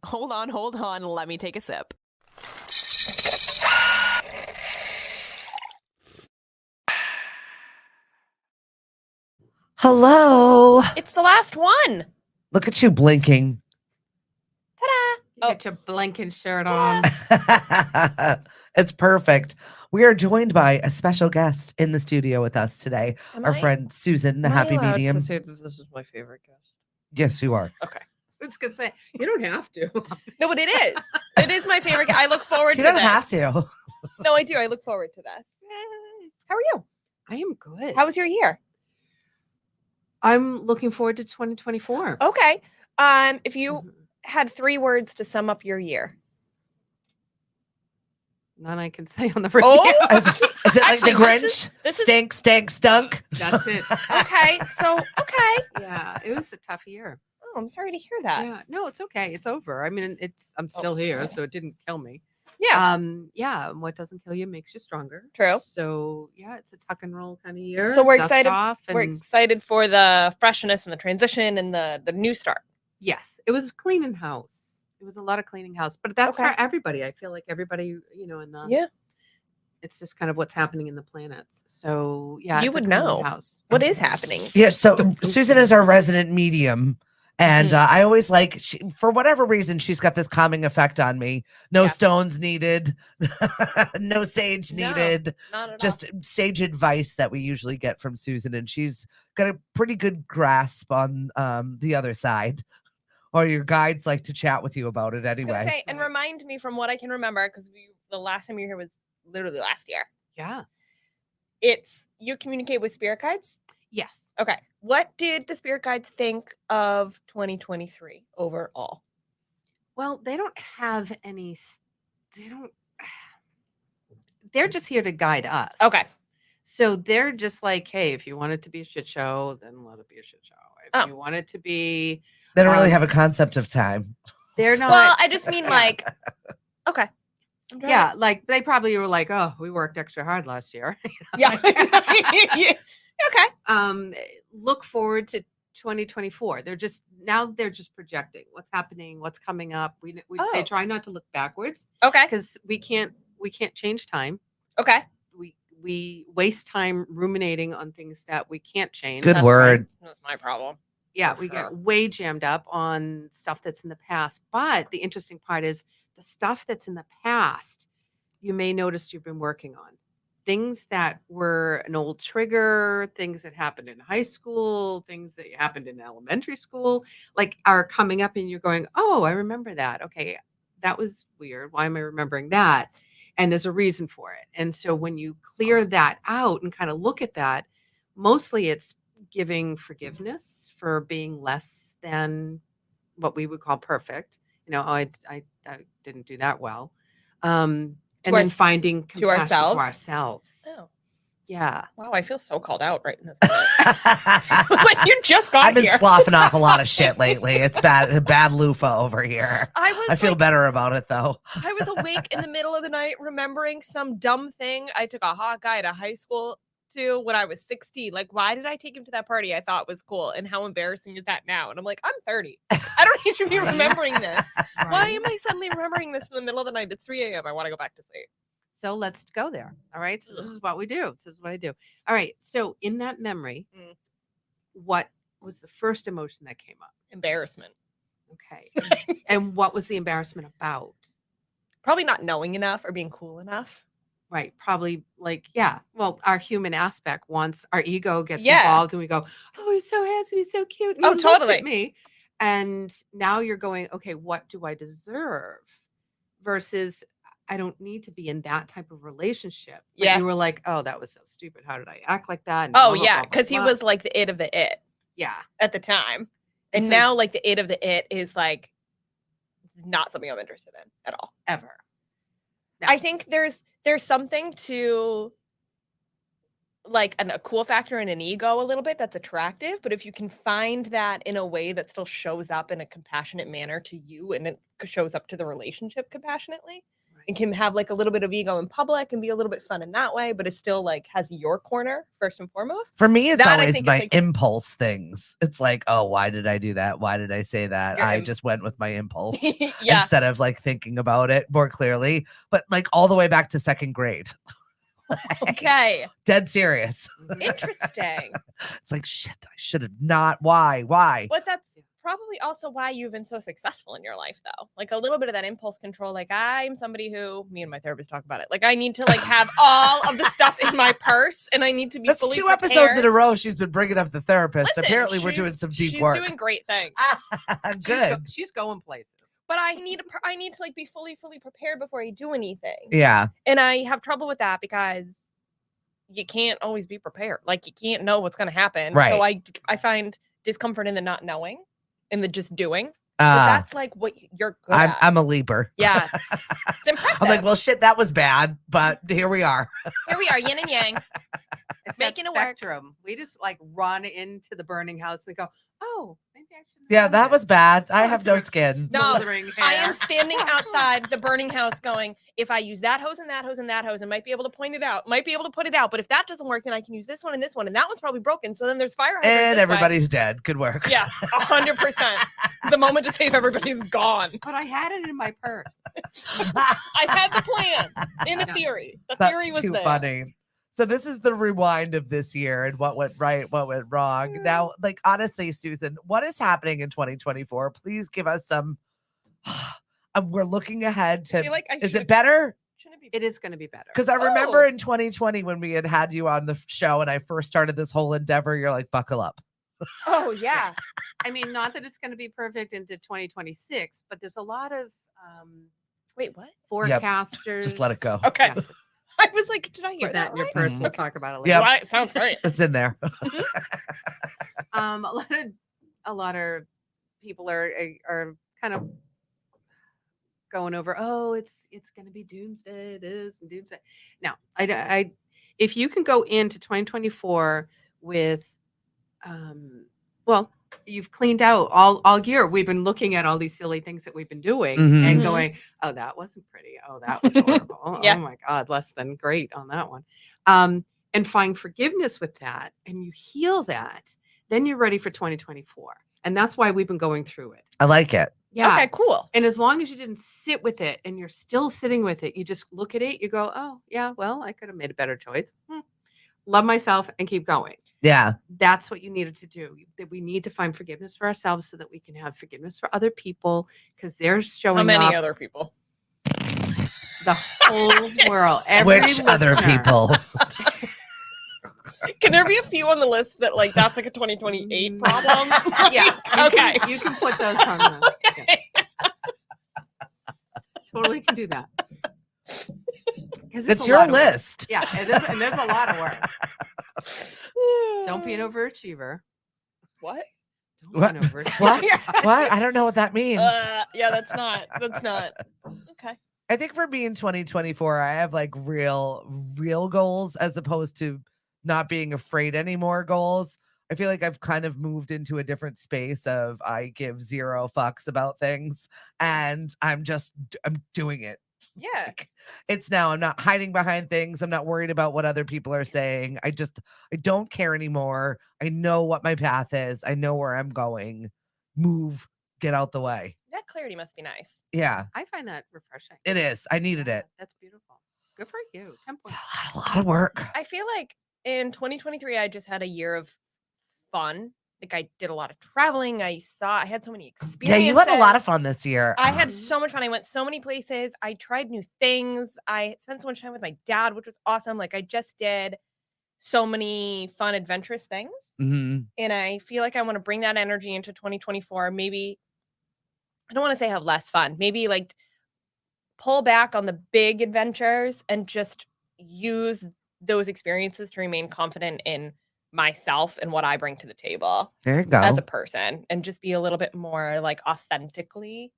Hold on. Let me take a sip. Hello. It's the last one. Look at you blinking. Ta-da! You got your blinking shirt on. It's perfect. We are joined by a special guest in the studio with us today. Our friend Susan, the Am I Happy allowed Medium. to say that this is my favorite guest? Yes, you are. Okay. It's gonna say you don't have to. No, but it is. It is my favorite. I look forward You to don't this. have to. No, I do. I look forward to this. How are you? I am good. How was your year? I'm looking forward to 2024. Okay. If you Mhm. had 3 words to sum up your year. None I can say on the radio. Oh! Is it like Actually, the Grinch? this is- Stink, stank, stunk. That's it. Okay. So, okay. Yeah, it was a tough year. Oh, I'm sorry to hear that. Yeah, no, it's okay. It's over. I mean, I'm still here, so it didn't kill me. Yeah. Yeah. What doesn't kill you makes you stronger. True. So yeah, it's a tuck and roll kind of year. So we're Dust excited. off We're and excited for the freshness and the transition and the new start. yes, it was cleaning house. It was a lot of cleaning house, but that's Okay. for everybody. I feel like everybody, in the Yeah. it's just kind of what's happening in the planets. So yeah, You it's a would cleaning know. house. What is happening? Yeah, so Susan is our resident medium. And Mhm. I always like, for whatever reason, she's got this calming effect on me. No Yeah. stones needed, no sage No, needed, Not at just sage advice that we usually get from Susan. And she's got a pretty good grasp on the other side. Or your guides like to chat with you about it all. I was gonna anyway. say, and remind me from what I can remember, because the last time you were here was literally last year. Yeah. It's you communicate with spirit guides. Yes. Okay. What did the spirit guides think of 2023 overall? Well, they don't have any. They don't. They're just here to guide us. Okay. So they're just like, hey, if you want it to be a shit show, then let it be a shit show. If you want it to be, They don't really have a concept of time. they're not. Well, I just mean like, okay. Yeah, like they probably were like, oh, we worked extra hard last year. Yeah. Yeah. Okay. Look forward to 2024. They're just projecting what's happening, what's coming up. They try not to look backwards Okay. because we can't change time. Okay. We waste time ruminating on things that we can't change. Good word. That's my problem. Yeah, For we sure. get way jammed up on stuff that's in the past. But the interesting part is the stuff that's in the past, you may notice you've been working on. Things that were an old trigger, things that happened in high school, things that happened in elementary school, like are coming up and you're going, oh, I remember that. Okay, that was weird. Why am I remembering that? And there's a reason for it. And so when you clear that out and kind of look at that, mostly it's giving forgiveness for being less than what we would call perfect. I didn't do that well. And then finding compassion to ourselves. Oh. Yeah. Wow, I feel so called out right in this moment. Like you just got I've been here. sloughing off a lot of shit lately. It's bad loofah over here. I feel better about it though. I was awake in the middle of the night remembering some dumb thing I took a hot guy to high school to when I was 16. Like, why did I take him to that party I thought was cool? And how embarrassing is that now? And I'm like, I'm 30. I don't need to be remembering this. Why am I suddenly remembering this in the middle of the night? It's 3 a.m. I want to go back to sleep. So let's go there. All right. So this is what we do. This is what I do. All right. So in that memory, what was the first emotion that came up? Embarrassment. Okay. And what was the embarrassment about? Probably not knowing enough or being cool enough. Right. Probably like, yeah. Well, our human aspect wants our ego gets involved and we go, oh, he's so handsome. He's so cute. And oh, he looked totally. at me. And now you're going, okay, what do I deserve? Versus I don't need to be in that type of relationship. But Yeah. you were like, oh, that was so stupid. How did I act like that? And Oh, blah, blah, yeah. blah, blah, Because he blah. was like the it of the it. Yeah. At the time. And So- now like the it of the it is like not something I'm interested in at all. Ever. No. I think there's something to like a cool factor and an ego a little bit that's attractive, but if you can find that in a way that still shows up in a compassionate manner to you and it shows up to the relationship compassionately, and can have like a little bit of ego in public and be a little bit fun in that way, but it still like has your corner first and foremost. For me, it's That, I always think, is, my like- impulse things. It's like, oh, why did I do that? Why did I say that? Your I just went with my impulse Yeah. instead of like thinking about it more clearly. But like all the way back to second grade. Okay. Dead serious. Interesting. It's like, shit, I should have not. Why? But that's probably also why you've been so successful in your life, though. Like a little bit of that impulse control. Like I'm somebody who, me and my therapist talk about it. Like I need to like have all of the stuff in my purse, and I need to be That's fully 2 prepared. episodes in a row. She's been bringing up the therapist. Listen, Apparently, we're she's- doing some deep she's work. doing great things. Good. She's going places. But I need to like be fully prepared before I do anything. Yeah. And I have trouble with that because you can't always be prepared. Like you can't know what's going to happen. Right. So I find discomfort in the not knowing and the just doing. But that's like what you're good at. I'm a leaper. Yeah. It's impressive. I'm like, well, shit, that was bad, but here we are. Here we are, yin and yang. It's Making that it work. spectrum. We just like run into the burning house and go, oh, maybe I should. Yeah, that was bad. I have no Sort of skin. No, smoldering I hair. am standing outside the burning house going, if I use that hose and that hose and that hose, I might be able to point it out, might be able to put it out. But if that doesn't work, then I can use this one and this one. And that one's probably broken. So then there's fire hydrant And this way. everybody's dead. Good work. Yeah, 100%. The moment to save everybody's gone. But I had it in my purse. I had the plan in a Yeah. theory. The That's theory was too there. funny. So this is the rewind of this year and what went right, what went wrong. Now, like honestly, Susan, what is happening in 2024? Please give us some. We're looking ahead I to. feel like I Is should- it better? Shouldn't it be It is going to be better. Because I remember Oh. in 2020 when we had you on the show and I first started this whole endeavor, you're like, buckle up. Oh, yeah. I mean, not that it's going to be perfect into 2026, but there's a lot of Wait, what? forecasters. let it go. Okay. Yeah, just I was like, did I hear put that in your right? purse. Mhm. We'll talk about it later. Yeah. Right, sounds great. It's in there. A lot of people are kind of going over, oh, it's going to be doomsday this and doomsday. Now, I if you can go into 2024 with well, you've cleaned out all year. We've been looking at all these silly things that we've been doing Mhm. and Mhm. going, oh, that wasn't pretty. Oh, that was horrible. Yeah. Oh my God, less than great on that one. And find forgiveness with that and you heal that, then you're ready for 2024. And that's why we've been going through it. I like it. Yeah. Okay, cool. And as long as you didn't sit with it and you're still sitting with it, you just look at it, you go, oh, yeah, well, I could have made a better choice. Love myself and keep going. Yeah. That's what you needed to do. That we need to find forgiveness for ourselves so that we can have forgiveness for other people because they're showing How many up other people? the whole world. Every Which other listener. people? Can there be a few on the list that like that's like a 2028 problem? Yeah. Okay. You can put those on the. Yeah. Totally can do that. 'Cause It's a your lot of work. list. Yeah, and there's a lot of work. Don't be an overachiever. What? Don't What? be an overachiever. What? What? I don't know what that means. Yeah, that's not. Okay. I think for me in 2024, I have like real goals as opposed to not being afraid anymore goals. I feel like I've kind of moved into a different space of I give 0 fucks about things and I'm doing it. Yeah. Like, it's now I'm not hiding behind things. I'm not worried about what other people are saying. I don't care anymore. I know what my path is. I know where I'm going. Move, get out the way. That clarity must be nice. Yeah, I find that refreshing. it is. I needed Yeah, it. That's beautiful. Good for you. 10 It's points. a lot of work. I feel like in 2023, I just had a year of fun. Like I did a lot of traveling. I had so many Yeah, experiences. you had a lot of fun this year. I had so much fun. I went so many places. I tried new things. I spent so much time with my dad, which was awesome. Like I just did so many fun, adventurous things. Mhm. And I feel like I want to bring that energy into 2024. Maybe, I don't want to say have less fun. Maybe like pull back on the big adventures and just use those experiences to remain confident in myself and what I bring to the table There you go. as a person and just be a little bit more like authentically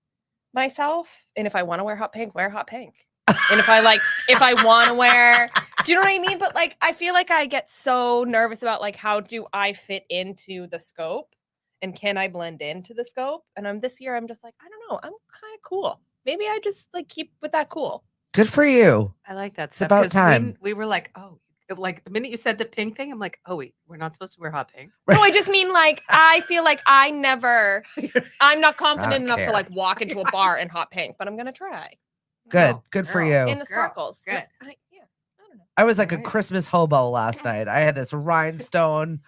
myself. And if I want to wear hot pink, wear hot pink. And if I want to wear, do you know what I mean? But like, I feel like I get so nervous about like, how do I fit into the scope and can I blend into the scope? And this year, I'm just like, I don't know. I'm kind of cool. Maybe I just like keep with that cool. Good for you. I like that It's stuff about 'cause time. we were like, "Oh," like, the minute you said the pink thing, I'm like, "Oh, wait, we're not supposed to wear hot pink." No, I just mean like I feel like I'm not confident don't enough to care. like walk into a bar in hot pink, but I'm gonna try Good. Oh, Good for girl. you. in the Girl, sparkles. good. I don't know. I was like a Alright. Christmas hobo last night. I had this rhinestone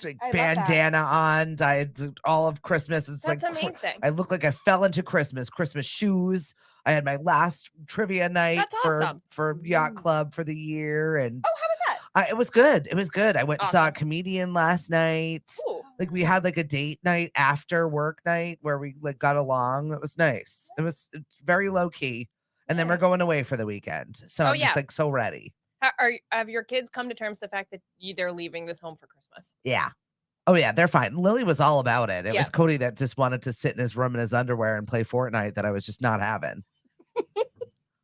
like, I love that. bandana on. I had all of Christmas. It's That's like amazing. I look like I fell into Christmas. Christmas shoes. I had my last trivia night That's awesome. for yacht Mm. club for the year, and Oh, how was that? it was good. It was good. I went and saw a Awesome. comedian last night. Ooh. Like we had like a date night after work night where we like got along. It was nice. It's very low key. And then we're Yeah. going away for the weekend. So Oh, I'm just yeah. like so ready. Have your kids come to terms with the fact that they're leaving this home for Christmas? Yeah. Oh yeah, they're fine. Lily was all about it. It Yeah. was Cody that just wanted to sit in his room in his underwear and play Fortnite that I was just not having.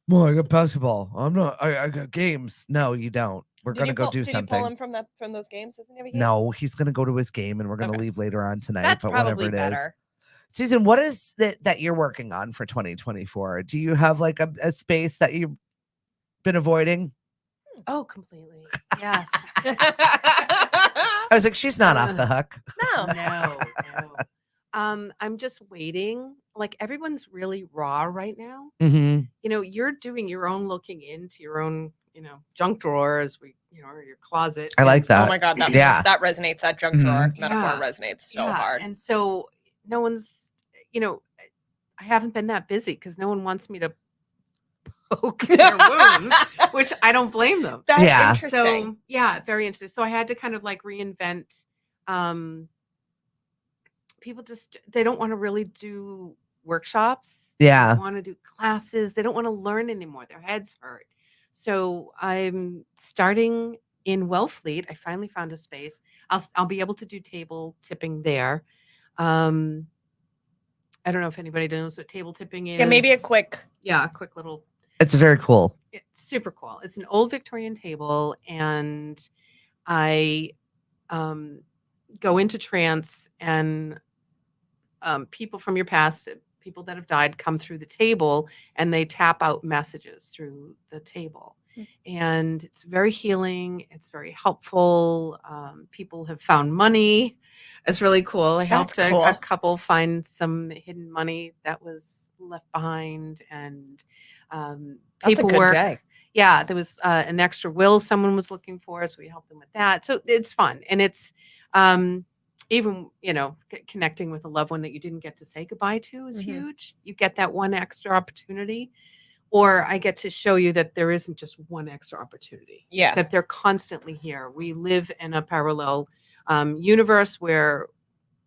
Well, I got basketball. I got games. No, you don't. We're gonna go do Did you pull something. him from those games? Doesn't he have a game? No, he's gonna go to his game and we're gonna Okay. leave later on tonight. That's but whatever probably it is. better. Susan, what is it that you're working on for 2024? Do you have like a space that you've been avoiding? Oh, completely. Yes. I was like, she's not off the hook. No. No. I'm just waiting. Like, everyone's really raw right now. Mm-hmm. You know, you're doing your own looking into your own, junk drawers, or your closet. I like and- that. Oh my God, Yeah. that resonates. That junk Mhm. drawer metaphor Yeah. resonates so Yeah, hard. And so no one's, I haven't been that busy because no one wants me to poke their wounds, which I don't blame them. That's Yeah. interesting. So yeah, very interesting. So I had to kind of like reinvent. People they don't want to really do workshops. They Yeah. don't want to do classes. They don't want to learn anymore. Their heads hurt. So I'm starting in Wellfleet. I finally found a space. I'll be able to do table tipping there. I don't know if anybody knows what table tipping is. Yeah, maybe a quick. quick little. It's very cool. It's super cool. It's an old Victorian table, and I go into trance, and people from your past, people that have died, come through the table, and they tap out messages through the table. And it's very healing. It's very helpful. People have found money. It's really cool. I helped That's cool. a couple find some hidden money that was left behind, and That's a paperwork. good day. Yeah, there was an extra will someone was looking for, so we helped them with that. So it's fun, and it's even connecting with a loved one that you didn't get to say goodbye to is Mhm. huge. You get that one extra opportunity, or I get to show you that there isn't just one extra opportunity. Yeah. That they're constantly here. We live in a parallel universe where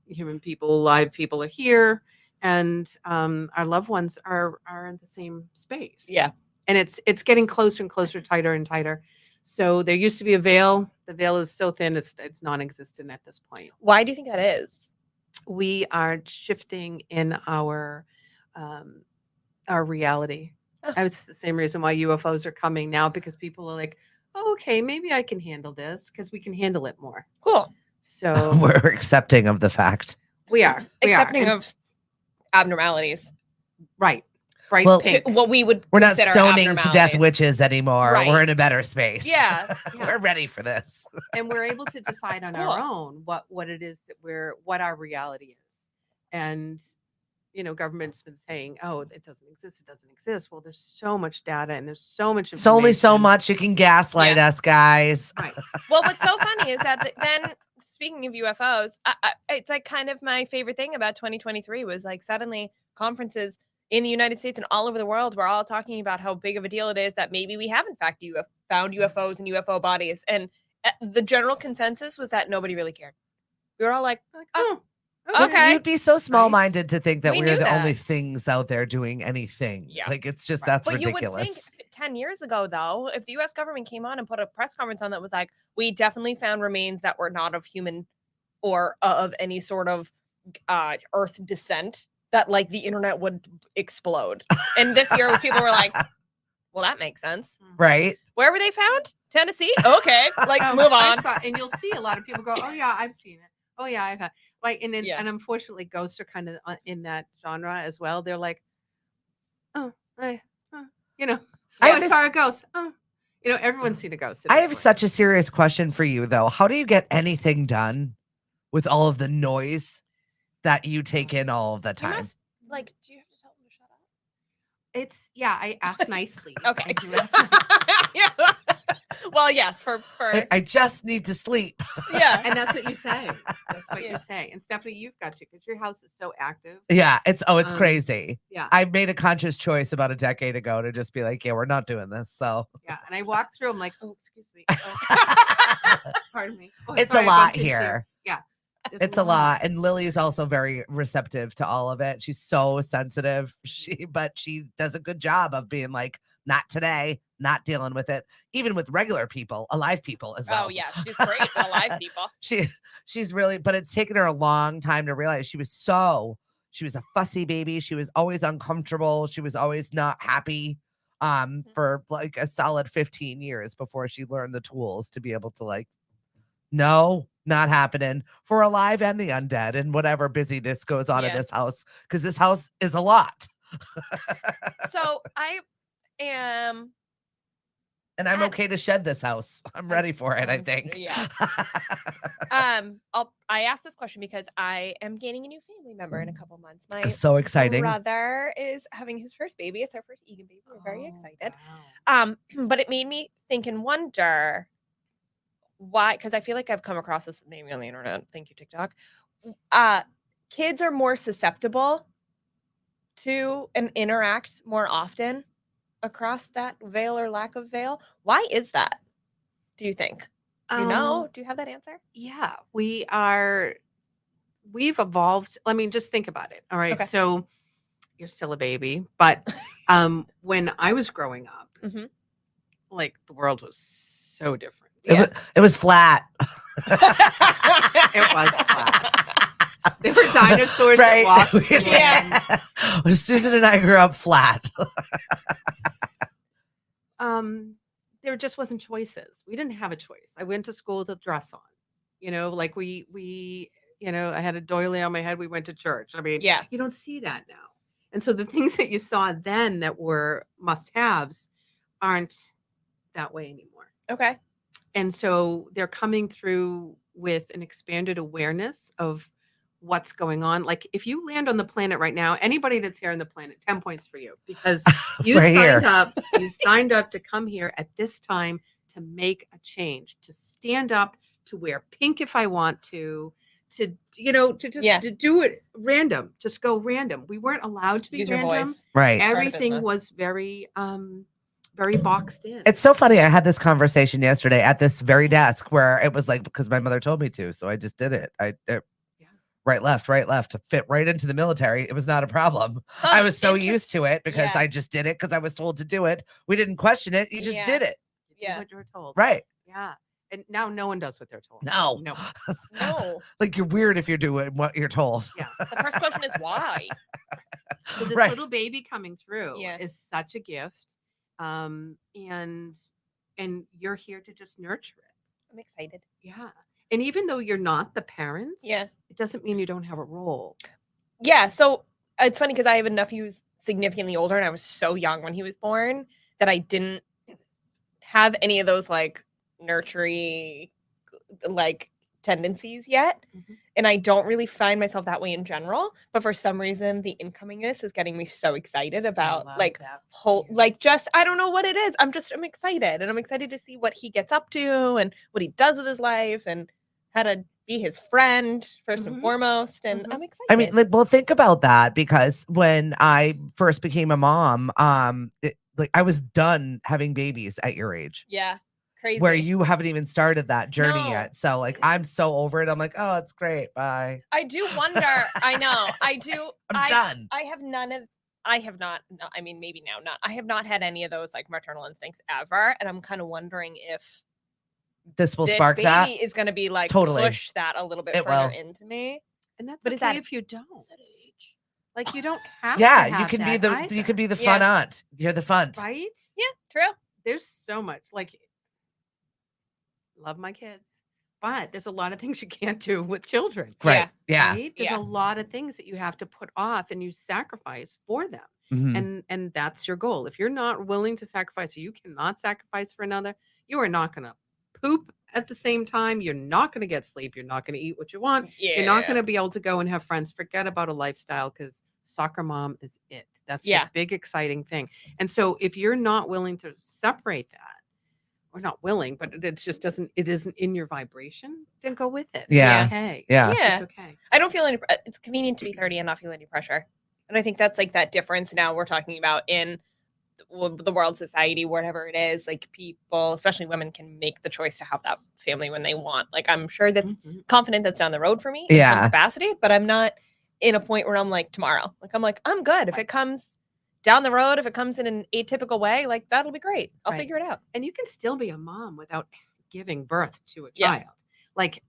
human people, live people are here, and our loved ones are in the same space. Yeah. And it's getting closer and closer, tighter and tighter. So there used to be a veil. The veil is so thin, it's non-existent at this point. Why do you think that is? We are shifting in our reality. Huh. It's the same reason why UFOs are coming now, because people are like, oh, okay, maybe I can handle this, because we can handle it more. Cool. So We're accepting of the fact. we are. Accepting And- of abnormalities. right. Bright Well, pink. What we would We're not consider stoning to death abnormalities. witches anymore. Right. We're in a better space. Yeah. Yeah. We're ready for this. And we're able to decide on Cool. our own what it is that what our reality is. And government's been saying, oh, it doesn't exist. Well, there's so much data, and there's so much It's only so information. much you can gaslight us, guys. Right. Well, what's so funny is that then, speaking of UFOs, it's like kind of my favorite thing about 2023 was like suddenly conferences in the United States and all over the world were all talking about how big of a deal it is that maybe we have in fact found UFOs and UFO bodies, and the general consensus was that nobody really cared. We were all like, oh, okay. You'd be so small-minded to think that We we're knew the that. only things out there doing anything. Yeah. Like it's just Right. that's But you would ridiculous. think 10 years ago, though, if the U.S. government came on and put a press conference on that was like, we definitely found remains that were not of human or of any sort of Earth descent, that like the internet would explode. And this year, people were like, well, that makes sense. Right? Where were they found? Tennessee? Okay, like Oh, move I on. saw- and you'll see a lot of people go, oh yeah, I've seen it. Oh yeah, I've had like, and then, Yeah. and unfortunately, ghosts are kind of in that genre as well. They're like, oh, I I have, saw a ghost. Oh, everyone's seen a ghost. At I this have point. such a serious question for you, though. How do you get anything done with all of the noise that you take in all of the You time? must do you have to tell them to shut up? I ask nicely. Okay. I do ask nicely. Yeah. Well, yes, for I just need to sleep. yeah. And that's what you say. That's what Yeah. you say. And Stephanie, you've got to, because your house is so active. Yeah, it's Um, crazy. Yeah. I made a conscious choice about a decade ago to just be like, yeah, we're not doing this. So Yeah. And I walk through, I'm like, oh, excuse me. Oh, pardon me. Oh, it's sorry, a I lot bumped into you. here. Yeah. there's It's a lot. And Lily's also very receptive to all of it. She's so sensitive. But she does a good job of being like, not today, not dealing with it, even with regular people, alive people as well. Oh yeah, she's great with alive people. She's really, but it's taken her a long time to realize she was a fussy baby. She was always uncomfortable. She was always not happy for like a solid 15 years before she learned the tools to be able to like, no, not happening for alive and the undead and whatever busyness goes on in Yeah. this house, because this house is a lot. So I am And I'm okay to shed this house. I'm ready for it, I think. Yeah. I asked this question because I am gaining a new family member in a couple months. My So exciting. brother is having his first baby. It's our first Egan baby. We're very excited. Wow. But it made me think and wonder why, because I feel like I've come across this maybe on the internet. Thank you, TikTok. Kids are more susceptible to and interact more often across that veil or lack of veil. Why is that? Do you think? Do you know? Do you have that answer? Yeah, we've evolved. I mean, just think about it. All right. Okay. So you're still a baby, but when I was growing up, Mhm. like the world was so different. It was flat. It was flat. There were dinosaurs that Right. walked. Yeah. Susan and I grew up flat. There just wasn't choices. We didn't have a choice. I went to school with a dress on. Like we I had a doily on my head. We went to church. I mean, Yeah. you don't see that now. And so the things that you saw then that were must-haves aren't that way anymore. Okay. And so they're coming through with an expanded awareness of what's going on. Like if you land on the planet right now, anybody that's here on the planet, 10 points for you, because you Right here. you signed up to come here at this time to make a change, to stand up, to wear pink if I want to just to do it random, just go random. We weren't allowed to be Use your random. voice. Right. Start a Everything business. was very boxed in. It's so funny. I had this conversation yesterday at this very desk where it was like, because my mother told me to, so I just did it. Right, left, to fit right into the military. It was not a problem. I was so used to it because Yeah. I just did it because I was told to do it. We didn't question it. You just did it. You did what you were told. Right. Yeah. And now no one does what they're told. No. No. Like you're weird if you're doing what you're told. Yeah. The first question is why? So this Right. little baby coming through Yeah. is such a gift. And you're here to just nurture it. I'm excited. Yeah. And even though you're not the parents, Yeah. it doesn't mean you don't have a role. Yeah. So it's funny because I have a nephew who's significantly older and I was so young when he was born that I didn't have any of those like nurturing like tendencies yet. Mm-hmm. And I don't really find myself that way in general. But for some reason, the incomingness is getting me so excited about like whole like just I don't know what it is. I'm excited. And I'm excited to see what he gets up to and what he does with his life and how to be his friend 1st and foremost. And I'm excited. I mean, well, think about that because when I first became a mom, I was done having babies at your age. Yeah. Crazy. Where you haven't even started that journey No. yet. So like I'm so over it. I'm like, oh, it's great. Bye. I do wonder. I know. I do. I'm done. I have none of. I have not. I mean, maybe now not. I have not had any of those like maternal instincts ever, and I'm kind of wondering if This will this spark baby that. is going to be like Totally. push that a little bit It further will. into me. And that's But okay is that if you don't. Is that age? Like you don't have Yeah, to have you can be that the either, you can be the fun aunt. You're the fun. right? Yeah, true. There's so much like love my kids, but there's a lot of things you can't do with children. Right. Yeah. Right? There's Yeah. a lot of things that you have to put off and you sacrifice for them. Mhm. And that's your goal. If you're not willing to sacrifice, you cannot sacrifice for another. You are not going to poop at the same time. You're not going to get sleep. You're not going to eat what you want. You're not going Yeah. to be able to go and have friends. Forget about a lifestyle because soccer mom is it. That's your Yeah. big exciting thing. And so if you're not willing to separate that, or not willing, but it just doesn't, it isn't in your vibration, then go with it. Yeah. It's okay. Yeah. It's Yeah. okay. I don't feel any. It's convenient to be 30 and not feel any pressure. And I think that's like that difference now we're talking about in the world, society, whatever it is. Like people, especially women, can make the choice to have that family when they want. Like I'm sure that's Mhm. confident that's down the road for me in some Yeah. capacity, but I'm not in a point where I'm like tomorrow. Like I'm like, I'm good. If Right. it comes down the road, if it comes in an atypical way, like that'll be great. I'll Right. figure it out. And you can still be a mom without giving birth to a Yeah. child. Like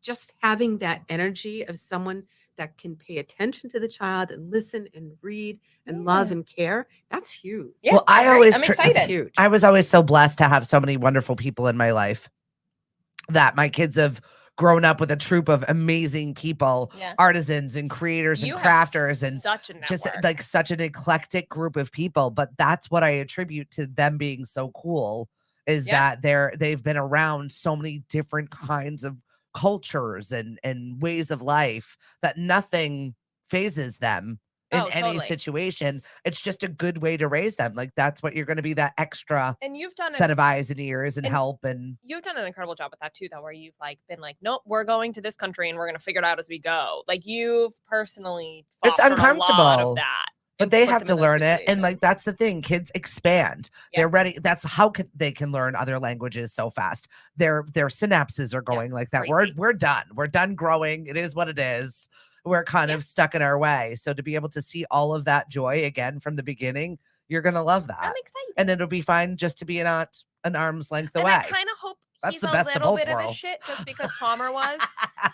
just having that energy of someone that can pay attention to the child and listen and read and love Yeah. and care, that's huge. Yeah, Well, I great. always I'm tr- That's excited. huge. I was always so blessed to have so many wonderful people in my life that my kids have grown up with a troop of amazing people, Yeah. artisans and creators You and have crafters and such a network. just like such an eclectic group of people. But that's what I attribute to them being so cool is Yeah. that they've been around so many different kinds of cultures and ways of life that nothing phases them in Oh, any totally. situation. It's just a good way to raise them. Like that's what you're going to be, that extra And you've done set a, of eyes and ears and and help. And you've done an incredible job with that too, though, where you've like been like, nope, we're going to this country and we're gonna figure it out as we go. Like you've personally It's fostered a lot uncomfortable, of that. but and they put have them to in those learn it. And like situations. that's the thing, kids expand. Yeah. They're ready. That's how they can learn other languages so fast. Their synapses are going it's like that. crazy. We're done. We're done growing. It is what it is. We're kind Yeah. of stuck in our way. So to be able to see all of that joy again from the beginning, you're gonna love I'm that. excited. And it'll be fine just to be an arm's length And away. I kind of hope That's he's the a best of little both bit of a worlds. shit just because Palmer was.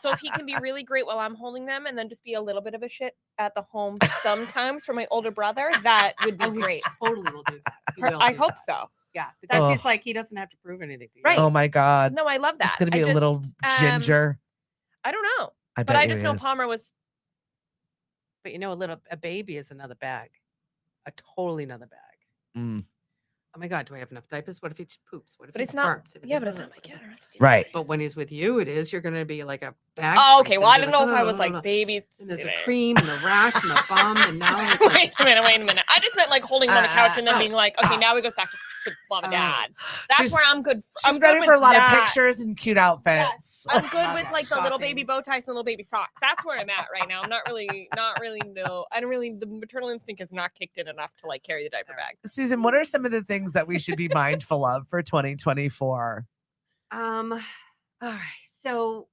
So if he can be really great while I'm holding them and then just be a little bit of a shit at the home sometimes for my older brother, that would be Oh, he great. totally will do that. He will I do hope that. so. Yeah, because Oh. he's like, he doesn't have to prove anything to you. Right. Oh my God. No, I love that. It's gonna be I a little just, ginger. I don't know. I But bet I you just he know is. Palmer was But you know, a baby is another bag, a totally another bag. Mm. Oh my God, do I have enough diapers? What if he poops? What if but he it's not burps? yeah, but it's not my kid. I don't have to do Right. that. But when he's with you, it is. You're going to be like a bag. Oh, freak. okay. Well, I Gonna didn't be know if I was "Oh, like baby. And there's the cream and the rash and the bum, and now it's like, Wait a minute. I just meant like holding him on the couch and then oh, being like, okay, oh. now he goes back to mom and Oh. dad. That's She's- where I'm good. She's I'm ready good for a with lot that. of pictures and cute outfits. I'm good Love with that. like the little Shopping. baby bow ties and little baby socks. That's where I'm at right now. I'm not really no. I don't really. The maternal instinct is not kicked in enough to like carry the diaper bag. Susan, what are some of the things that we should be mindful of for 2024? All right. So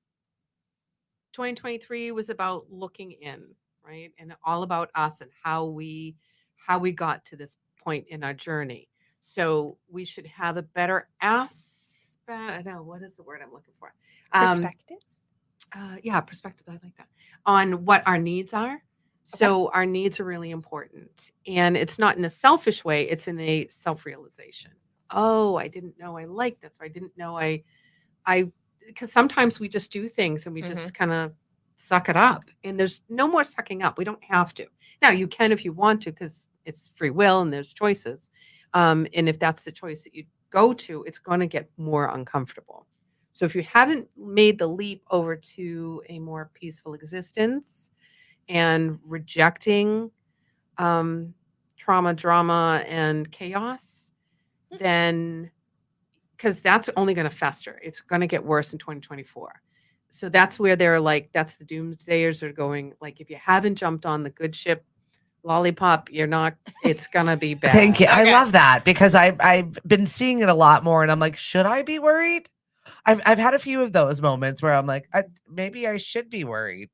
2023 was about looking in, right? And all about us and how we got to this point in our journey. So we should have a better aspect. No, what is the word I'm looking for? Perspective. Yeah, perspective. I like that. On what our needs are. So our needs are really important. And it's not in a selfish way, it's in a self-realization. Oh, I didn't know I liked this, or I didn't know I because sometimes we just do things and we just kind of suck it up. And there's no more sucking up. We don't have to. Now you can if you want to, because it's free will and there's choices. And if that's the choice that you go to, it's going to get more uncomfortable. So if you haven't made the leap over to a more peaceful existence and rejecting trauma, drama, and chaos, then because that's only going to fester. It's going to get worse in 2024. So that's where they're like, that's the doomsdayers are going. Like, if you haven't jumped on the good ship, lollipop, you're not. It's going to be bad. Thank you. I Okay. love that because I've been seeing it a lot more, and I'm like, should I be worried? I've had a few of those moments where I'm like, maybe I should be worried,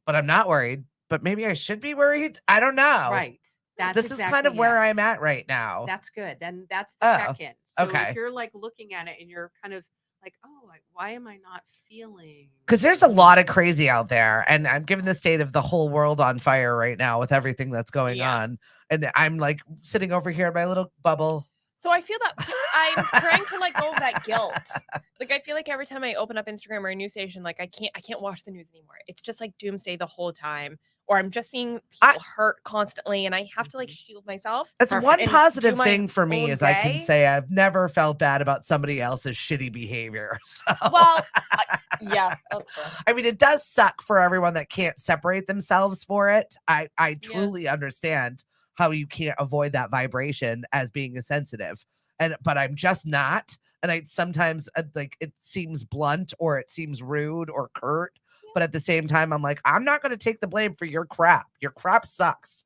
but I'm not worried. But maybe I should be worried. I don't know. Right. That's This is kind of exactly where it. I'm at right now. That's good. Then that's the Oh, check-in. So okay. if you're like looking at it and you're kind of like, oh, why am I not feeling? Because there's a lot of crazy out there, and I'm giving the state of the whole world on fire right now with everything that's going Yeah. on. And I'm like sitting over here in my little bubble, So I feel that I'm trying to let go of that guilt. Like I feel like every time I open up Instagram or a news station, like I can't watch the news anymore. It's just like doomsday the whole time, or I'm just seeing people hurt constantly, and I have to like shield myself. That's one and positive do my thing for me own is I can day. say I've never felt bad about somebody else's shitty behavior. So Well, yeah, that's fair. I mean, it does suck for everyone that can't separate themselves for it. I Yeah. truly understand how you can't avoid that vibration as being a sensitive. But I'm just not. And I sometimes like it seems blunt or it seems rude or curt. But at the same time, I'm like, I'm not going to take the blame for your crap. Your crap sucks.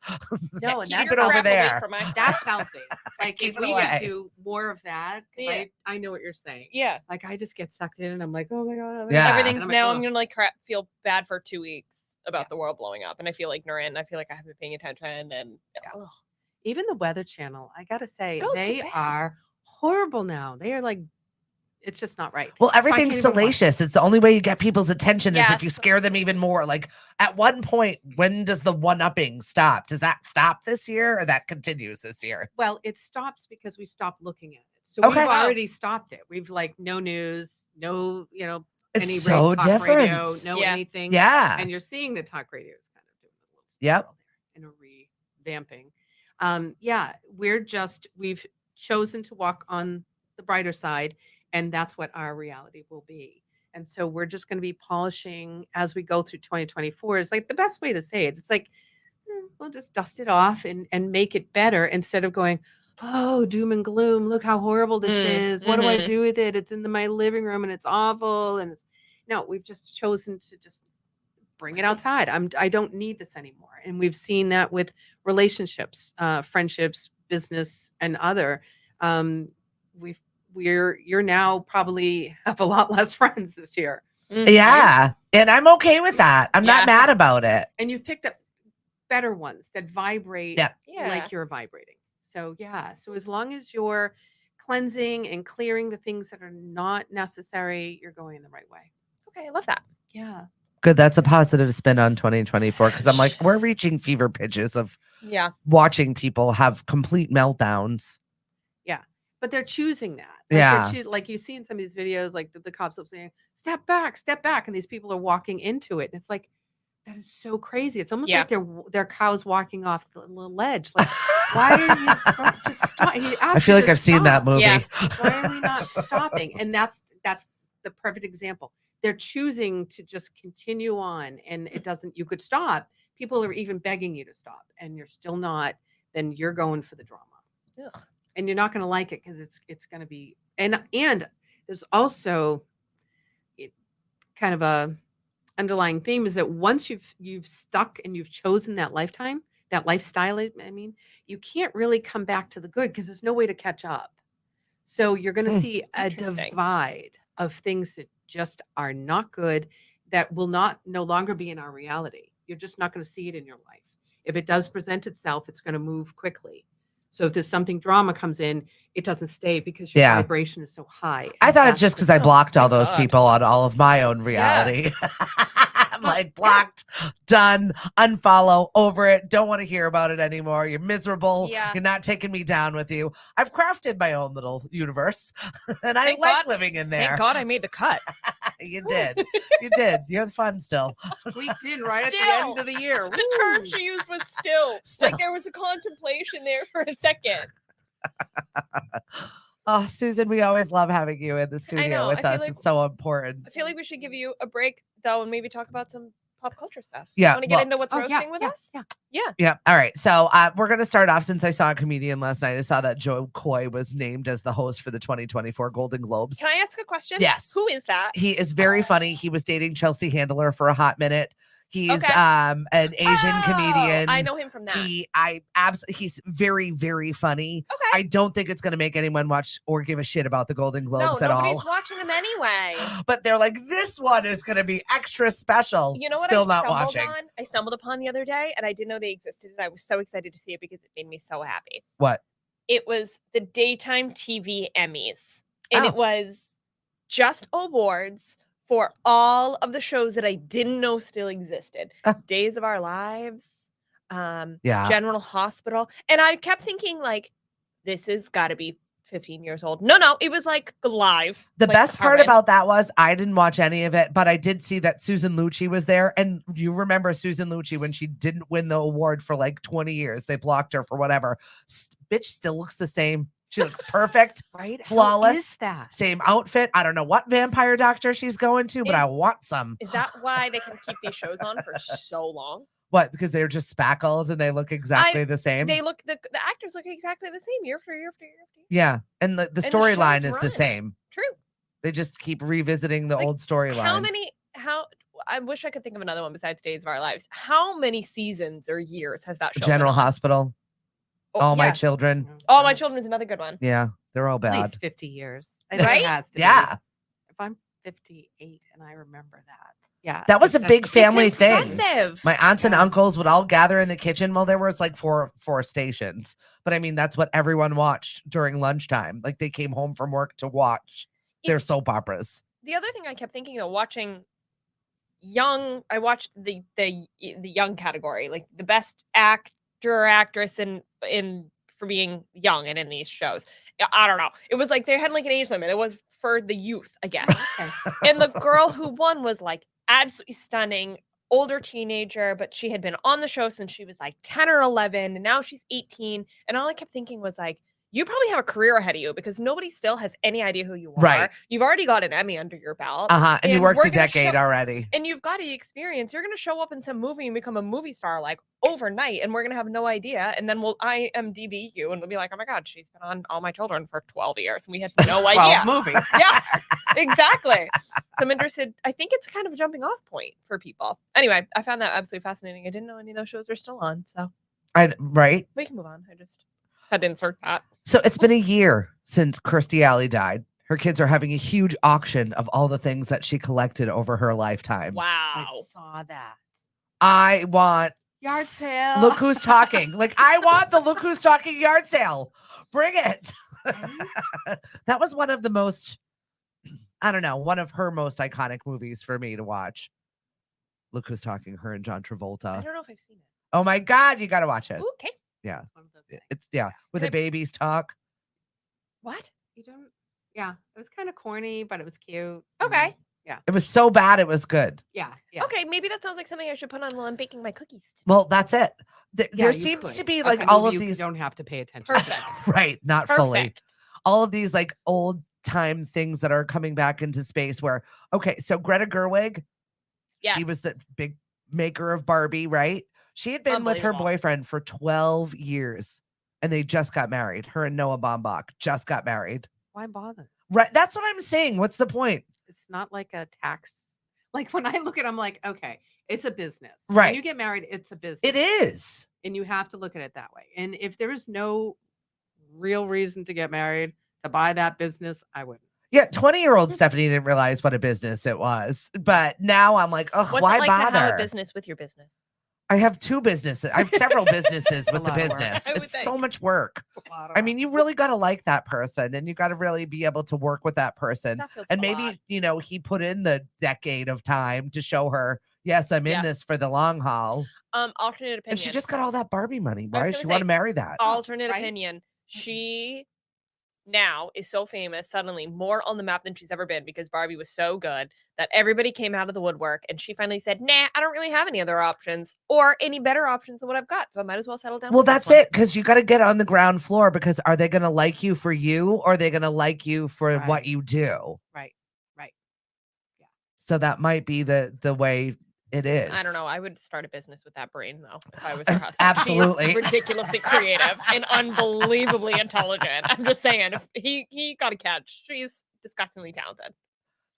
No, and Keep that's it over crap away there. from my crap. That's healthy. Like Keep if it we away. could do more of that, 'cause Yeah. I know what you're saying. Yeah. Like I just get sucked in and I'm like, oh my God. Oh my Yeah. God. Everything's And I'm now like, I'm "Ugh." gonna like feel bad for 2 weeks about the world blowing up, and I feel ignorant. I feel like I haven't been paying attention, and ugh. Even the Weather Channel, I gotta say, Goes to they bed. are horrible now. They are like, it's just not right. Well, So I everything's can't even watch it. salacious. It's the only way you get people's attention is if you Yes. scare them even more. Like at one point, when does the one-upping stop? Does that stop this year or that continues this year? Well, it stops because we stopped looking at it. So Okay. we've already stopped it. We've like no news, no, It's any so talk radio, different. no Yeah. anything. Yeah. And you're seeing the talk radio is kind of doing a little Yep. spiral there and a revamping. Yeah, we've chosen to walk on the brighter side, and that's what our reality will be. And so we're just going to be polishing as we go through 2024 is like the best way to say it. It's like we'll just dust it off and make it better instead of going, oh, doom and gloom. Look how horrible this is. What do I Mhm. do with it? It's in my living room and it's awful. And no, we've just chosen to just bring it outside. I don't need this anymore. And we've seen that with relationships, friendships, business, and other. You're now probably have a lot less friends this year. Yeah. And I'm okay with that. I'm not Yeah. mad about it. And you've picked up better ones that vibrate Yeah. like you're vibrating. So yeah. So as long as you're cleansing and clearing the things that are not necessary, you're going in the right way. Okay, I love that. Yeah. Good. That's a positive spin on 2024 because I'm like, we're reaching fever pitches of Yeah. watching people have complete meltdowns. Yeah. But they're choosing that. Yeah. Like you see in some of these videos, like the cops will saying, step back. And these people are walking into it. And it's like, that is so crazy. It's almost like they're cows walking off the little ledge. Like, why are you don't just stop? I feel like I've seen that movie. Yeah. Why are we not stopping? And that's the perfect example. They're choosing to just continue on, and it doesn't. You could stop. People are even begging you to stop, and you're still not. Then you're going for the drama, and you're not going to like it because it's going to be. And there's also kind of a underlying theme is that once you've stuck and you've chosen that lifestyle, I mean, you can't really come back to the good because there's no way to catch up. So you're going to see a divide of things that just are not good, that will no longer be in our reality. You're just not going to see it in your life. If it does present itself, it's going to move quickly. So if there's something drama comes in, it doesn't stay because your vibration is so high. I thought it's just because I blocked all those people on all of my own reality. I'm like blocked, done, unfollow, over it. Don't want to hear about it anymore. You're miserable. Yeah. You're not taking me down with you. I've crafted my own little universe and I like living in there. Thank God I made the cut. You did. You did. You're fun still. Squeaked in right at the end of the year. The term she used was still. Like there was a contemplation there for a second. Oh, Susan, we always love having you in the studio with us. It's so important. I feel like we should give you a break, though, and maybe talk about some pop culture stuff. Yeah. Want to get into what's roasting with us? Yeah. All right. So we're going to start off, since I saw a comedian last night. I saw that Joe Coy was named as the host for the 2024 Golden Globes. Can I ask a question? Yes. Who is that? He is very funny. He was dating Chelsea Handler for a hot minute. He's an Asian comedian. I know him from that. He's very, very funny. Okay. I don't think it's going to make anyone watch or give a shit about the Golden Globes at all. Nobody's watching them anyway. But they're like, this one is going to be extra special. You know what? Still not watching. I stumbled upon the other day, and I didn't know they existed. And I was so excited to see it because it made me so happy. What? It was the Daytime TV Emmys, and it was just awards for all of the shows that I didn't know still existed. Days of Our Lives, General Hospital. And I kept thinking, like, this has got to be 15 years old. No, it was like live. The like, best part department. about that was I didn't watch any of it, but I did see that Susan Lucci was there. And you remember Susan Lucci when she didn't win the award for like 20 years. They blocked her for whatever. Bitch still looks the same. She looks perfect, Right? flawless. How is that? Same outfit. I don't know what vampire doctor she's going to, but I want some. Is that why they can keep these shows on for so long? What? Because they're just spackles and they look exactly the same. They look the actors look exactly the same year after year after year after year. Yeah, and the storyline is the run. same. True. They just keep revisiting the Like, old storylines. How I wish I could think of another one besides Days of Our Lives. How many seasons or years has that show General been on? Hospital, Oh, All My yeah. Children. All My Children is another good one. Yeah, they're all At bad. least 50 years. It Right? has to be. Yeah, If I'm 58 and I remember that. Yeah. that was a big family It's thing. impressive. My aunts and Yeah. uncles would all gather in the kitchen. Well, there was like four stations, but I mean that's what everyone watched during lunchtime. Like they came home from work to watch their It's- soap operas. The other thing I kept thinking of watching I watched the young category, like the best actor, actress in for being young and in these shows. I don't know. It was like they had like an age limit. It was for the youth, I guess. Okay. And the girl who won was like absolutely stunning, older teenager, but she had been on the show since she was like 10 or 11, and now she's 18. And all I kept thinking was like, you probably have a career ahead of you because nobody still has any idea who you are. Right. You've already got an Emmy under your belt. And you And worked we're a gonna decade show- already. And you've got the experience. You're going to show up in some movie and become a movie star like overnight, and we're going to have no idea. And then we'll IMDb you, and we'll be like, oh my God, she's been on All My Children for 12 years. And we had no 12 idea. movies. Yes, exactly. So I'm interested. I think it's kind of a jumping off point for people. Anyway, I found that absolutely fascinating. I didn't know any of those shows were still on. So Right. we can move on. I just had to insert that. So it's been a year since Kirstie Alley died. Her kids are having a huge auction of all the things that she collected over her lifetime. Wow. I saw that. I want Yard sale. Look Who's Talking. Like I want the Look Who's Talking yard sale. Bring it. That was one of the most, I don't know, one of her most iconic movies for me to watch. Look Who's Talking, her and John I Travolta. don't know if I've seen it. Oh my God, you got to watch it. Ooh, okay. Yeah. It's one of those things. It's where Can the I- babies talk. What? You don't. Yeah, it was kind of corny, but it was cute. Okay. It was so bad, it was good. Yeah. Yeah. Okay, maybe that sounds like something I should put on while I'm baking my cookies. Well, that's it. Yeah, There you seems could. to be That's like a all movie of you these. don't have to pay attention. Perfect. Right, not fully. Perfect. All of these like old time things that are coming back into space where, okay, so Greta Gerwig, she Yes. was the big maker of Barbie, right? She had been with her Unbelievable. boyfriend for 12 years and they just got married. Her and Noah Baumbach just got married. Why bother? Right. That's what I'm saying. What's the point? It's not like a tax. Like when I look at it, I'm like, okay, it's a business. Right. When you get married, it's a business. It is. And you have to look at it that way. And if there is no real reason to get married, to buy that business, I wouldn't. Yeah, 20-year-old Stephanie didn't realize what a business it was. But now I'm like, oh, What's why it like bother? to have a business with your business? I have two businesses. I have several businesses a with the lot of work. business. I would It's so think. much work. I mean, you really got to like that person and you got to really be able to work with that person. That feels And a lot. maybe, he put in the decade of time to show her, yes, I'm in Yeah. this for the long haul. Alternate opinion. And she just got all that Barbie money. I was Why gonna does she say, want to marry that? alternate right? opinion. She now is so famous, suddenly more on the map than she's ever been because Barbie was so good that everybody came out of the woodwork and she finally said, nah, I don't really have any other options or any better options than what I've got. So I might as well settle down. Well, with this that's one." it. Because you got to get on the ground floor because are they going to like you for you or are they going to like you for what Right. you do? Right. Right. So that might be the way it is. I don't know. I would start a business with that brain though. If I was her husband. Absolutely. She's ridiculously creative and unbelievably intelligent. I'm just saying, if he got a catch. She's disgustingly talented.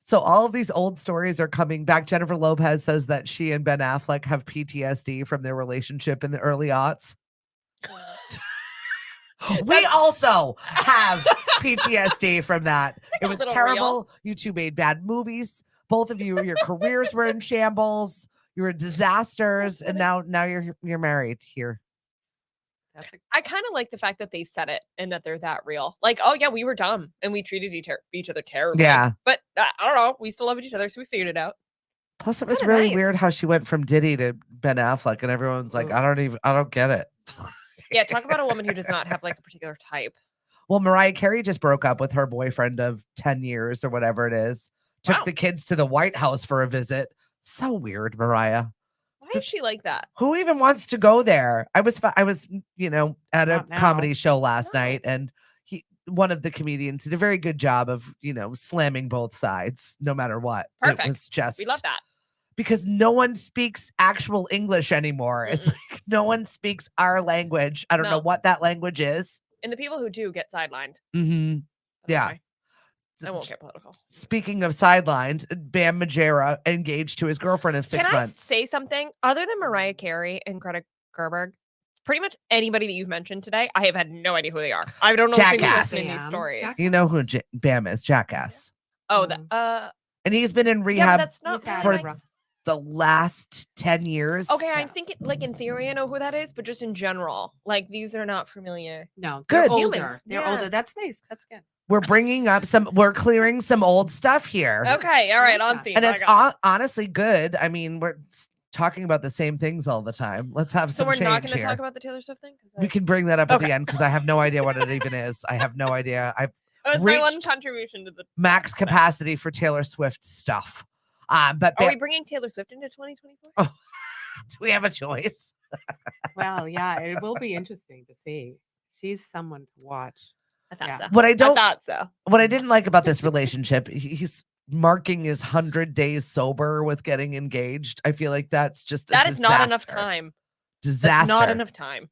So all of these old stories are coming back. Jennifer Lopez says that she and Ben Affleck have PTSD from their relationship in the early aughts. We also have PTSD from that. It a was little terrible. real. You two made bad movies. Both of you, your careers were in shambles. You were disasters, and now you're married here. That's a, I kind of like the fact that they said it and that they're that real. Like, oh yeah, we were dumb and we treated each other terribly. Yeah. But I don't know. We still love each other, so we figured it out. Plus, it was Kinda really nice. weird how she went from Diddy to Ben Affleck, and everyone's like, Ugh. I don't get it. Yeah, talk about a woman who does not have like a particular type. Well, Mariah Carey just broke up with her boyfriend of 10 years or whatever it is. Took Wow. the kids to the White House for a visit. So weird, Mariah. Why is she like that? Who even wants to go there? I was, at a Not now. comedy show last No. night, and one of the comedians did a very good job of, slamming both sides, no matter what. It Perfect. was just We love that. because no one speaks actual English anymore. It's Mm-mm. like no one speaks our language. I don't know No. what that language is. And the people who do get sidelined. Mm-hmm. That's Yeah. why. I won't get political. Speaking of sidelines, Bam Margera engaged to his girlfriend of 6 Can months. I say something? Other than Mariah Carey and Greta Gerwig, pretty much anybody that you've mentioned today, I have had no idea who they are. I don't know a single Jackass. person in these Bam. stories. Jackass. You know who Bam is, Jackass. Oh, Mm. And he's been in yeah, rehab but that's not He's had for a like, rough- the last 10 years. okay. I'm thinking like in theory, I know who that is, but just in general, like these are not familiar. No, Good. they're older. Humans, They're yeah. older. That's nice. That's good. We're clearing some old stuff here. Okay, all right, Yeah. on theme. And I it's got it. honestly good. I mean, we're talking about the same things all the time. Let's have So some we're change not going to here. talk about the Taylor Swift thing. We can bring that up at Okay. the end because I have no idea what it even is. I have no idea. I've That was my one reached contribution to the max capacity for Taylor Swift stuff. But Are we bringing Taylor Swift into 2024? do we have a choice? Well, yeah, it will be interesting to see. She's someone to watch. I thought Yeah. so. What I I don't, thought so. what I didn't like about this relationship, he's marking his 100 days sober with getting engaged. I feel like that's just That a is not enough disaster. time. Disaster. That's not enough time.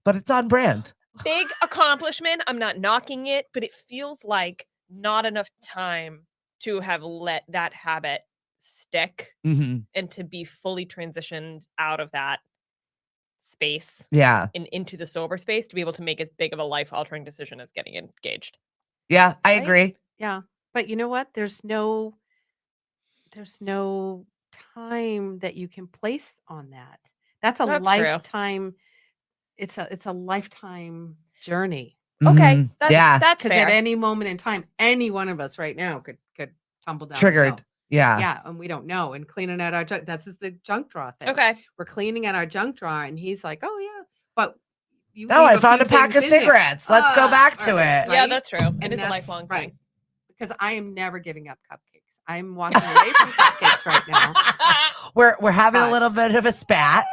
But it's on brand. Big accomplishment. I'm not knocking it, but it feels like not enough time to have let that habit stick Hmm. and to be fully transitioned out of that space Yeah. and into the sober space to be able to make as big of a life altering decision as getting engaged. Yeah, I Right? agree. Yeah. But you know what? There's no time that you can place on that. That's a That's true. lifetime. It's a lifetime journey. Okay, Mhm. that's Yeah. that's Because fair. at any moment in time, any one of us right now could tumble down. the Triggered. hill. Yeah. Yeah, and we don't know. And cleaning out our junk, that's just the junk drawer thing. Okay. We're cleaning out our junk drawer, and he's like, "Oh yeah," but you. No, leave I found few a pack things of in there. cigarettes. Let's go back to right, it. Yeah, right? that's true. It And is a that's lifelong right. thing. Because I am never giving up cupcakes. I'm walking away from cupcakes right now. We're having a But- little bit of a spat.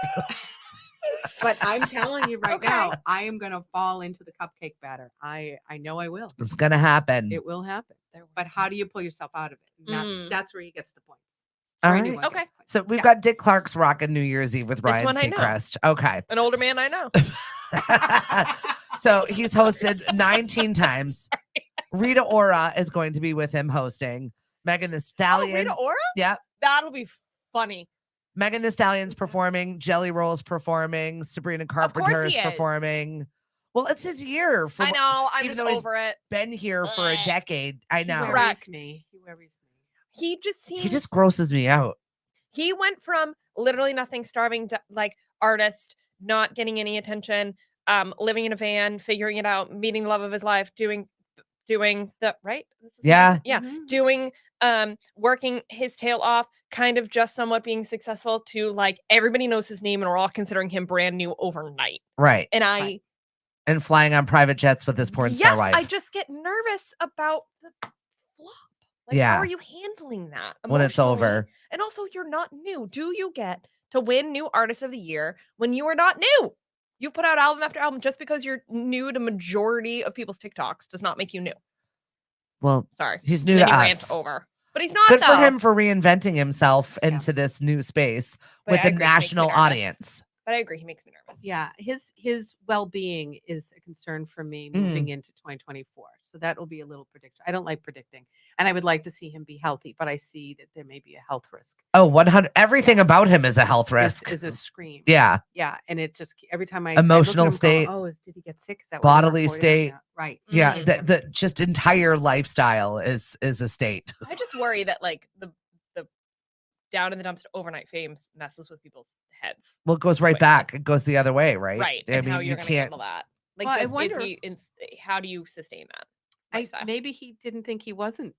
But I'm telling you right Okay. now, I am going to fall into the cupcake batter. I know I will. It's gonna happen. It will happen. There we But go. how do you pull yourself out of it? And Mm. that's where he gets the points. All Or right. anyone Okay. gets points. So we've Yeah. got Dick Clark's rocking New Year's Eve with This Ryan one I know. Seacrest. Okay. An older man I know. So he's hosted 19 times. Rita Ora is going to be with him hosting. Megan the Oh, Stallion. Rita Ora? Yeah. That'll be funny. Megan the Stallion's performing. Jelly Roll's performing. Sabrina Carpenter is he is. performing. Well, it's his year. For I know. I'm even just though he's over it. been here for a Ugh. decade. I He know. worries Correct. me. He worries me. He just seems. He just grosses me out. He went from literally nothing, starving, like artist, not getting any attention, living in a van, figuring it out, meeting the love of his life, doing the right. This is what he Yeah. said? Yeah, Mhm. doing working his tail off, kind of just somewhat being successful to like everybody knows his name and we're all considering him brand new overnight. Right. And Right. And flying on private jets with his porn star yes, wife. I just get nervous about the flop. Like, Yeah. how are you handling that when it's emotionally? over. And also, you're not new. Do you get to win New Artist of the Year when you are not new? You've put out album after album. Just because you're new to majority of people's TikToks does not make you new. Well, Sorry. he's new to Mini rant us. over. But he's not, Good for though. him for reinventing himself Yeah. into this new space But with I a agree, it makes me national nervous. audience. But I agree. He makes me nervous. Yeah, his well-being is a concern for me moving into 2024. So that will be a little prediction. I don't like predicting, and I would like to see him be healthy, but I see that there may be a health risk. Oh, 100. Everything about him is a health risk. Is a scream. Yeah. Yeah, and it just every time I Emotional look at him, state, go, did he get sick? Is that why they're bodily reporting on state. that?" Right. Yeah. Mhm. The just entire lifestyle is a state. I just worry that like the down in the dumpster overnight fame messes with people's heads. Well, it goes right Wait. back. It goes the other way, right? Right. I And mean, how you you're going to can't. handle that. Like, Well, I is wonder- he how do you sustain that? lifestyle? Maybe he didn't think he wasn't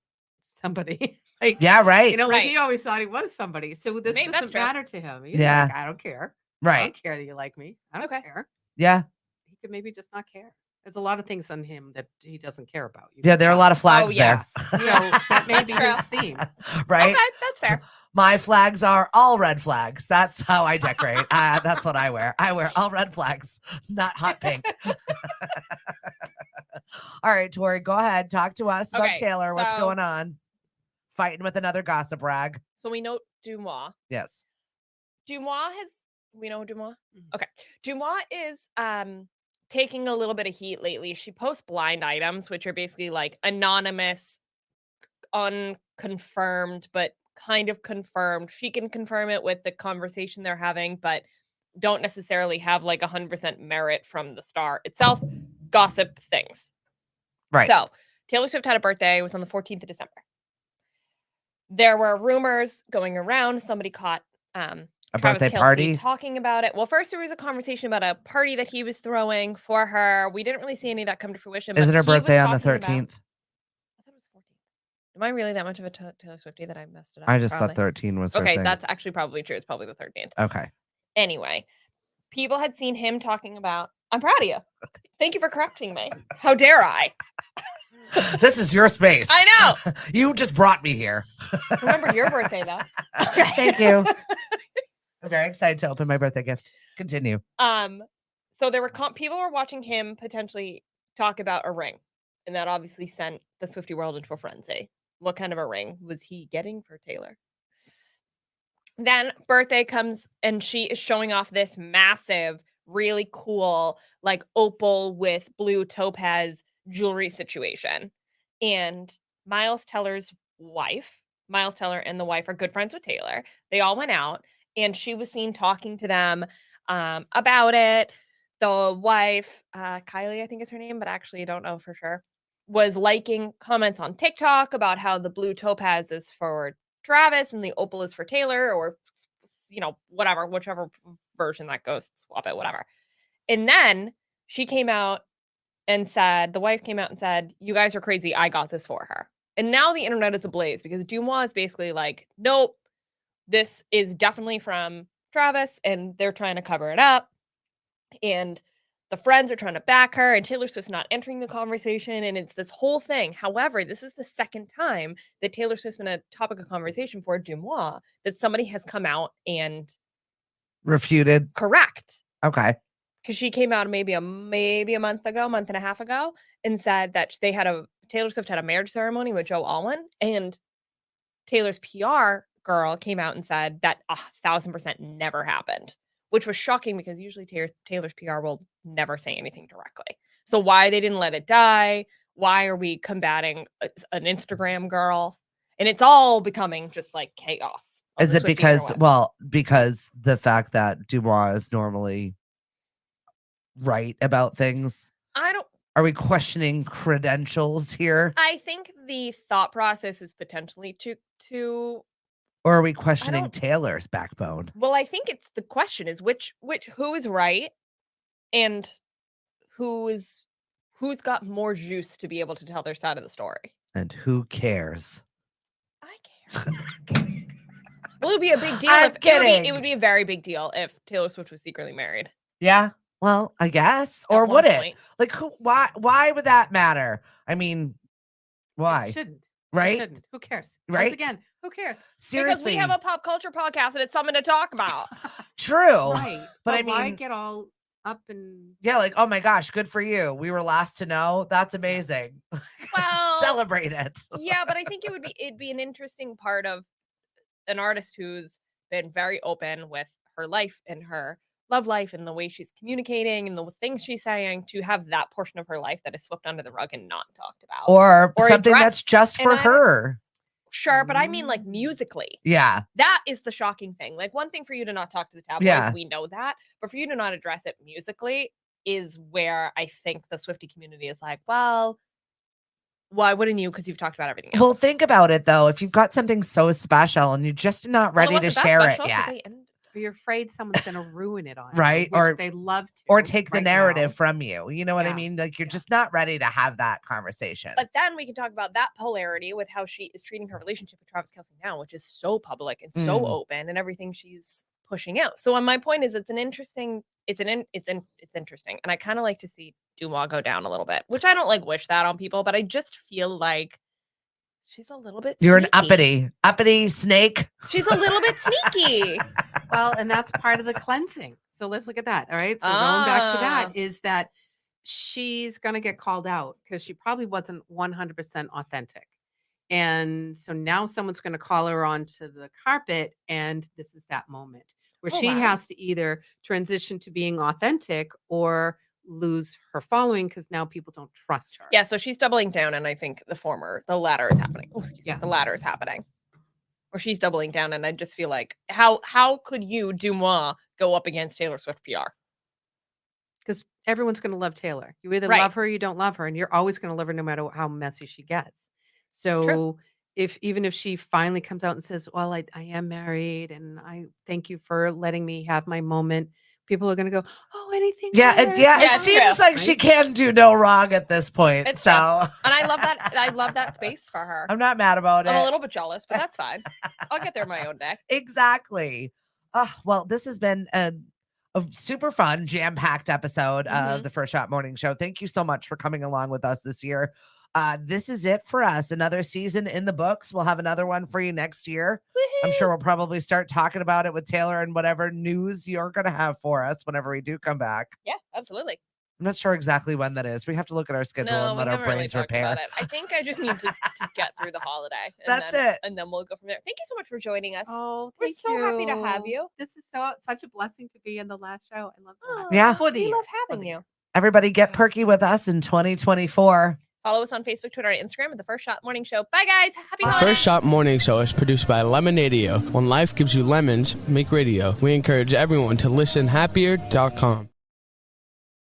somebody. Like, Yeah. Right. you know, like he Right. always thought he was somebody. So this Maybe that's doesn't true. matter to him. He's Yeah. like, I don't care. I right. don't care that you like me. I don't Okay. care. Yeah. He could maybe just not care. There's a lot of things on him that he doesn't care about. You Yeah, can there are a tell. lot of flags yes. there. So that may That's be true. his theme. Right? Okay, that's fair. My flags are all red flags. That's how I decorate. That's what I wear. I wear all red flags, not hot pink. All right, Tori, go ahead. Talk to us about Okay, Taylor. What's so- going on? Fighting with another gossip rag. So we know Dumois. Yes. We know Dumois? Mhm. Okay. Dumois is taking a little bit of heat lately. She posts blind items, which are basically like anonymous, unconfirmed, but kind of confirmed. She can confirm it with the conversation they're having, but don't necessarily have like 100% merit from the star itself. Gossip things. Right. So Taylor Swift had a birthday. It was on the 14th of December. There were rumors going around. Somebody caught A Travis birthday Kelce party? talking about it. Well, first there was a conversation about a party that he was throwing for her. We didn't really see any of that come to fruition. Isn't but her he was birthday on the talking about- 13th? I thought it was 14th. Am I really that much of a Taylor Swiftie that I messed it up? I just Probably. thought 13 was her Okay, thing. that's actually probably true. It's probably the 13th. Okay. Anyway, people had seen him talking about. I'm proud of you. Thank you for correcting me. How dare I? This is your space. I know. You just brought me here. Remember your birthday though. Thank you. I'm very excited to open my birthday gift. Continue. So there were people were watching him potentially talk about a ring, and that obviously sent the Swiftie world into a frenzy. What kind of a ring was he getting for Taylor? Then birthday comes, and she is showing off this massive, really cool, like opal with blue topaz jewelry situation. And Miles Teller's wife, Miles Teller and the wife are good friends with Taylor. They all went out, and she was seen talking to them about it. The wife, Kylie, I think is her name, but actually I don't know for sure, was liking comments on TikTok about how the blue topaz is for Travis and the opal is for Taylor, or whatever, whichever version that goes, swap it, whatever. And then she came out and said, the wife came out and said, "You guys are crazy. I got this for her." And now the internet is ablaze because Dumois is basically like, "Nope, this is definitely from Travis," and they're trying to cover it up. And the friends are trying to back her, and Taylor Swift's not entering the conversation, and it's this whole thing. However, this is the second time that Taylor Swift's been a topic of conversation for Dumois that somebody has come out and Refuted. correct. Okay. Because she came out maybe a month and a half ago, and said that Taylor Swift had a marriage ceremony with Joe Alwyn, and Taylor's PR girl came out and said that 1,000% never happened, which was shocking because usually Taylor's PR will never say anything directly. So why they didn't let it die? Why are we combating an Instagram girl? And it's all becoming just like chaos. Is it because the fact that Dumois is normally right about things? Are we questioning credentials here? I think the thought process is potentially to Or are we questioning Taylor's backbone? Well, I think it's the question is who is right and who's got more juice to be able to tell their side of the story. And who cares? I care. Well, it would be a big deal. It would be a very big deal if Taylor Swift was secretly married. Yeah. Well, I guess. Or would it? Like, why would that matter? I mean, why? It shouldn't. Right? It shouldn't. Who cares? Right? Once again, who cares? Seriously. Because we have a pop culture podcast and it's something to talk about. True. Right. But I why mean, get all up and yeah, like, oh my gosh, good for you. We were last to know. That's amazing. Well, celebrate it. Yeah, but I think it'd be an interesting part of an artist who's been very open with her life and her love life and the way she's communicating and the things she's saying, to have that portion of her life that is swept under the rug and not talked about. Or something that's just for her. Sure, but I mean like musically. Yeah. That is the shocking thing. Like, one thing for you to not talk to the tabloids, we know that. But for you to not address it musically is where I think the Swiftie community is like, well, why wouldn't you? Because you've talked about everything else. Well, think about it though. If you've got something so special and you're just not ready to share it yet. Or you're afraid someone's going to ruin it on right? you, which they love to. Or take the narrative from you. You know what I mean? Like, you're just not ready to have that conversation. But then we can talk about that polarity with how she is treating her relationship with Travis Kelce now, which is so public and so open, and everything she's pushing out. So my point is, it's interesting, and I kind of like to see Dumas go down a little bit, which I don't like wish that on people, but I just feel like she's a little bit You're sneaky. an uppity snake. She's a little bit sneaky. Well, and that's part of the cleansing. So let's look at that. All right. So going back to that is that she's going to get called out because she probably wasn't 100% authentic. And so now someone's going to call her onto the carpet, and this is that moment where she has to either transition to being authentic or lose her following because now people don't trust her. Yeah, so she's doubling down, and I think the latter is happening. Oh, excuse me. Yeah. The latter is happening. Or she's doubling down, and I just feel like, how could you, Dumas, go up against Taylor Swift PR? Because everyone's going to love Taylor. You either Right. love her or you don't love her, and you're always going to love her no matter how messy she gets. So True. even if she finally comes out and says, well, I am married and I thank you for letting me have my moment, people are going to go, oh, anything. Yeah, better? it seems like she can do no wrong at this point. It's so, and I love that. I love that space for her. I'm not mad about it. I'm a little bit jealous, but that's fine. I'll get there my own day. Exactly. Well, this has been a super fun, jam-packed episode of the First Shot Morning Show. Thank you so much for coming along with us this year. This is it for us. Another season in the books. We'll have another one for you next year. Woo-hoo. I'm sure we'll probably start talking about it with Taylor and whatever news you're going to have for us whenever we do come back. Yeah, absolutely. I'm not sure exactly when that is. We have to look at our schedule and let our brains repair. I think I just need to get through the holiday. That's it. And then we'll go from there. Thank you so much for joining us. Oh, we're so happy to have you. This is such a blessing to be in the last show. I love that. Yeah. We love having you. Everybody get perky with us in 2024. Follow us on Facebook, Twitter, and Instagram at The First Shot Morning Show. Bye, guys. Happy The holidays. First Shot Morning Show is produced by Lemonadio. When life gives you lemons, make radio. We encourage everyone to listen happier.com.